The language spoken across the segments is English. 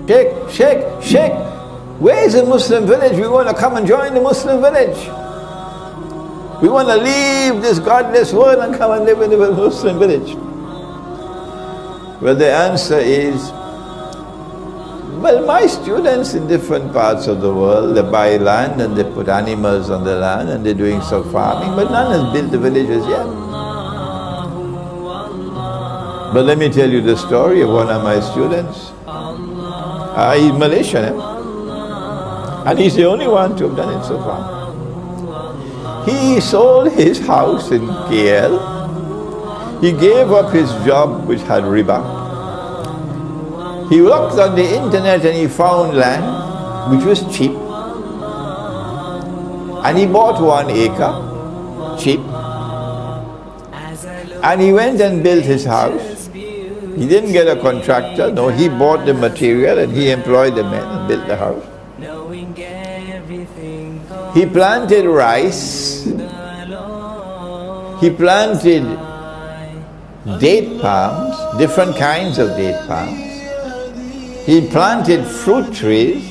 Sheikh, where is the Muslim village? We want to come and join the Muslim village. We want to leave this godless world and come and live in the Muslim village. Well, the answer is, well, my students in different parts of the world, they buy land and they put animals on the land and they're doing some farming, but none has built the villages yet. But let me tell you the story of one of my students. He's Malaysian, and he's the only one to have done it so far. He sold his house in KL. He gave up his job which had riba. He looked on the internet and he found land which was cheap. And he bought 1 acre, cheap. And he went and built his house. He didn't get a contractor, no, he bought the material and he employed the men and built the house. He planted rice. He planted date palms, different kinds of date palms. He planted fruit trees.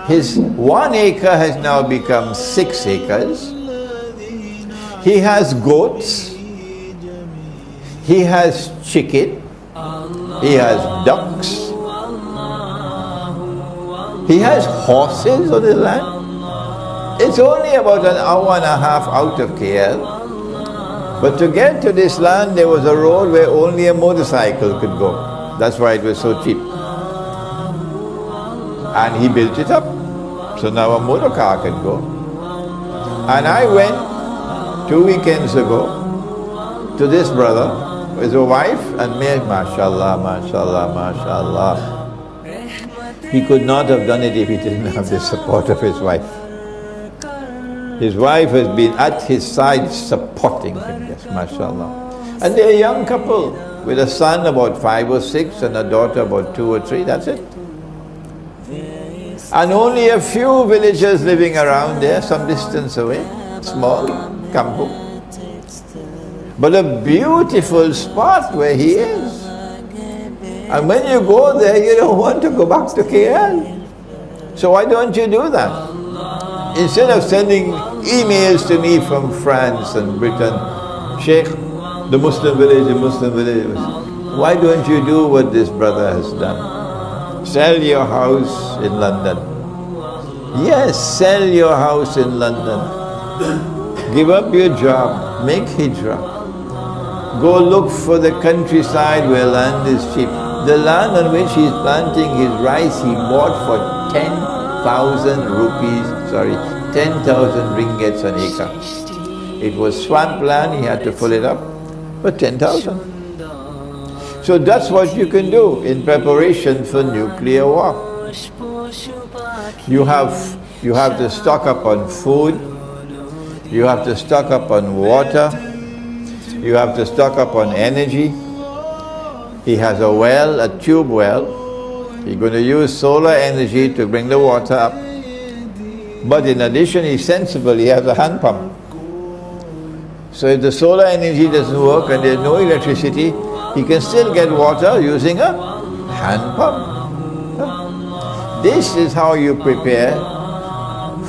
His 1 acre has now become 6 acres. He has goats. He has chicken. He has ducks. He has horses on his land. It's only about an hour and a half out of KL. But to get to this land, there was a road where only a motorcycle could go. That's why it was so cheap. And he built it up. So now a motor car can go. And I went 2 weekends ago to this brother with a wife and me, mashallah, mashallah, mashallah. He could not have done it if he didn't have the support of his wife. His wife has been at his side supporting him, yes, mashallah. And they're a young couple with a son about 5 or 6 and a daughter about 2 or 3, that's it. And only a few villagers living around there, some distance away, small, kampung. But a beautiful spot where he is. And when you go there, you don't want to go back to KL. So why don't you do that? Instead of sending emails to me from France and Britain, Sheikh, the Muslim village, why don't you do what this brother has done? Sell your house in London. Yes, sell your house in London. Give up your job, make hijrah. Go look for the countryside where land is cheap. The land on which he's planting his rice, he bought for 10,000 ringgits an acre. It was swamp land, he had to pull it up for 10,000. So that's what you can do in preparation for nuclear war. You have to stock up on food, you have to stock up on water, you have to stock up on energy. He has a well, a tube well. He's going to use solar energy to bring the water up. But in addition, he's sensible, he has a hand pump. So if the solar energy doesn't work and there's no electricity, he can still get water using a hand pump. This is how you prepare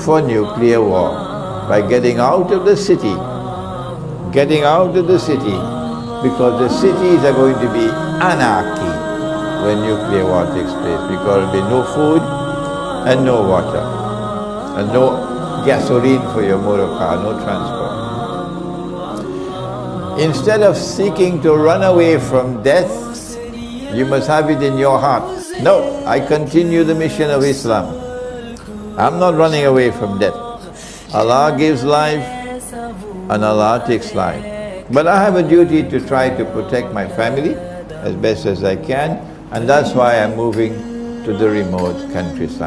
for nuclear war, by getting out of the city. Getting out of the city, because the cities are going to be anarchy when nuclear war takes place, because there will be no food and no water and no gasoline for your motor car, no transport. Instead of seeking to run away from death, you must have it in your heart. No, I continue the mission of Islam. I'm not running away from death. Allah gives life and Allah takes life. But I have a duty to try to protect my family as best as I can, and that's why I'm moving to the remote countryside.